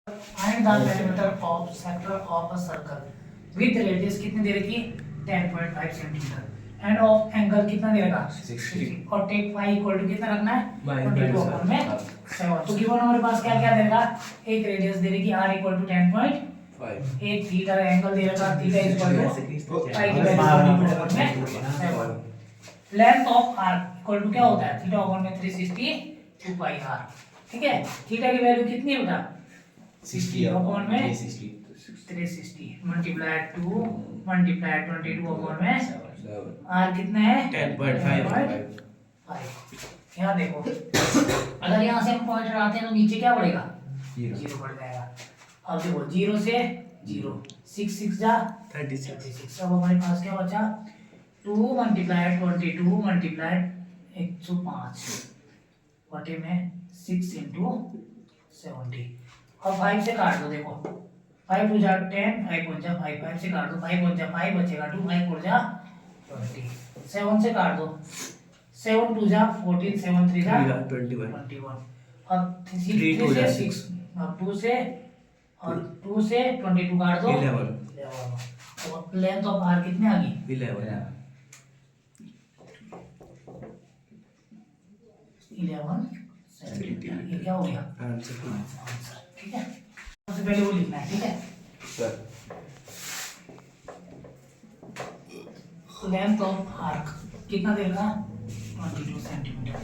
Find the perimeter of sector of a circle with radius कितनी दे रखी 10.5 centimetre end of angle कितना दे रखा 60 और टेक फाई इक्वल टू कितना रखना है 22 अपॉन में 7। तो गिवन हमारे पास क्या क्या देगा, एक रेडियस दे रखी r इक्वल टू 10.5, एक थीटा एंगल दे रखा थीटा इक्वल टू पाई की वैल्यू 22 अपॉन में 7। Length of arc equal to क्या होता है थीटा अपॉन में 360 2 पाई r। ठीक है, थीटा की वैल्यू कितनी है बेटा 60 अपॉन में 360 मल्टीप्लाई 2 मल्टीप्लाई 22 अपॉन में r कितना है 10.5। यहाँ देखो अगर यहाँ से हम पॉइंट लगाते हैं तो नीचे क्या बढ़ेगा 0 बढ़ जाएगा। अब देखो 0 से 0 6 6 जा 36। अब हमारे पास क्या बचा 2 मल्टीप्लाई 22 मल्टीप्लाई 105 बटे में 6 इंटू 70। अब 5 से काट दो, देखो 5 टू जा 10 5 1 जा 5 5 से काट दो 5 1 जा 5 बचेगा 2 5 4 जा 20। 7 से काट दो 7 2 जा 14 7 3 जा 21। अब 3 से 6 अब 2 से और 2 से 22 काट दो 11। और लेंथ ऑफ आर कितने आ गई 11 सेंटीमीटर। ये क्या हो गया आंसर। ठीक है, सबसे पहले वो लिखना है। ठीक है सर, लेंथ ऑफ आर्क कितना देगा 22 सेंटीमीटर।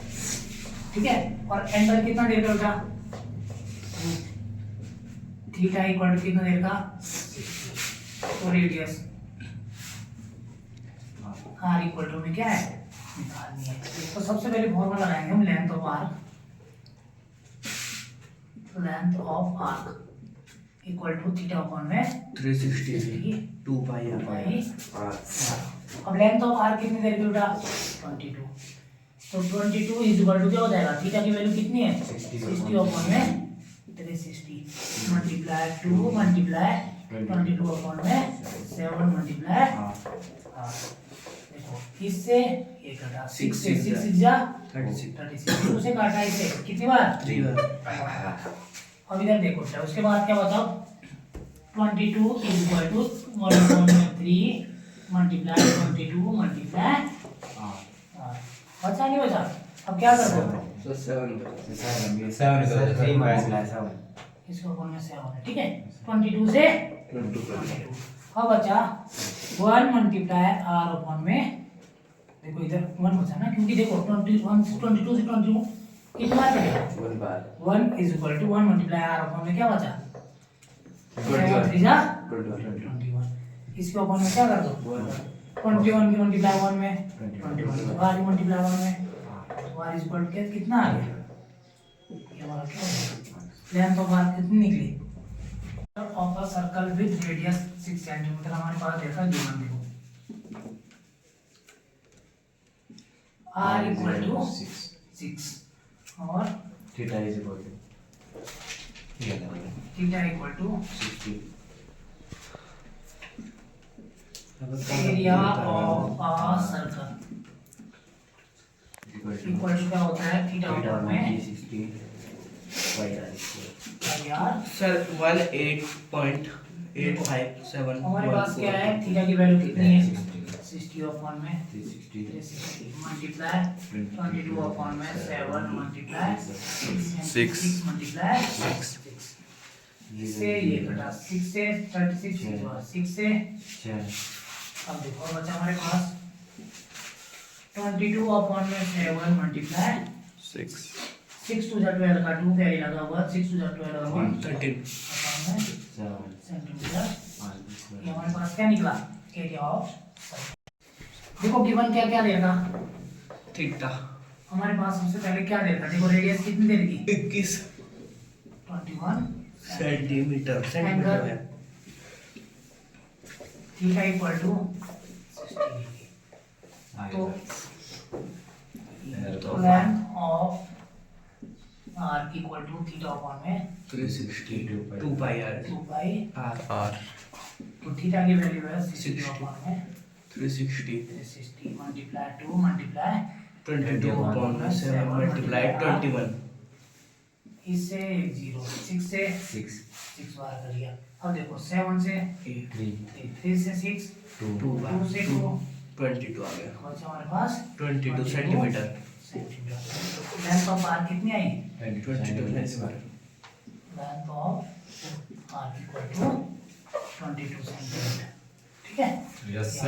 ठीक है, और एंगल कितना देगा बेटा थीटा इक्वल टू कितना देगा 60 और रेडियस आर इक्वल टू में क्या है निकालनी है। तो सबसे पहले फॉर्मूला लगाएंगे हम length of arc equal to theta upon में 360 2 पाई आर। अब लेंथ ऑफ आर कितनी देर की बेटा 22, तो 22 इज इक्वल टू क्या हो जाएगा थीटा की वैल्यू कितनी है 60 अपॉन में 360 मल्टीप्लाई 2 मल्टीप्लाई 22 अपॉन में 7 मल्टीप्लाई देखो इससे ये घटा 6 से 6 6 जा 36 2 से काटा इसे कितनी बार 3 बार। अब इधर देखो बेटा उसके बाद क्या बताओ 22 is equal to 1/3 multiply 22 multiply बचा नहीं बचा। अब क्या कर दो 7 इसको कौन में 7 है। ठीक है 22 से 22। अब बचा 1 मल्टीप्लाई r अपॉन में देखो इधर 1 बचा ना क्योंकि देखो 21 से 22 से 22 कितनी बार कटेगा 1 is equal to 1 multiply r upon में क्या बचा 21। इसके अपॉन में क्या कर दो 21 की मल्टीप्लाई 1 में 21 r की मल्टीप्लाई 1 में r इज इक्वल टू कितना आ गया ये हमारा क्या हो गया लेंथ ऑफ आर्क कितनी निकली of a circle with radius 6 centimetre हमारे पास देखा गिवन देखो r इक्वल टू 6 और theta is equal to 60 area of a circle equal to क्या होता है थीटा अपॉन में 60 पाई आर यार सर 18.857 हमारे पास क्या है थीटा की वैल्यू कितनी है 60 अपॉन में 360 मल्टीप्लाई 22 अपॉन में 7 मल्टीप्लाई 6 मल्टीप्लाई 6 से ये घटा 6 से 36 हुआ 6 से अब देखो बचा हमारे पास 22 अपॉन में 7 मल्टीप्लाई 6 टू 12 का 2 कैरी लगा हुआ 6 टू 12 का 13 अपॉन में सेंटीमीटर। ये हमारे पास क्या निकला एरिया ऑफ सर्कल। देखो गिवन क्या क्या देगा थीटा हमारे पास सबसे पहले क्या देगा देखो रेडियस कितनी दे दी 21 21 सेंटीमीटर है थीटा इक्वल टू 60 तो length of arc equal to theta upon में 360 2 पाई आर 2 पाई आर तो थीटा की वैल्यू है 60 अपॉन में 360 मल्टीप्लाई 2 मल्टीप्लाई 22 अपॉन में 7 मल्टीप्लाई 21 इससे 0, 6 से 6 बार कर लिया। अब देखो 7 से 3 से 6 2 2 से 2 22 आ गया। बचा हमारे पास 22 सेंटीमीटर। लेंथ ऑफ आर्क कितनी आई? 22 centimetre. Length of arc equal to 22 centimetre. ठीक है। यस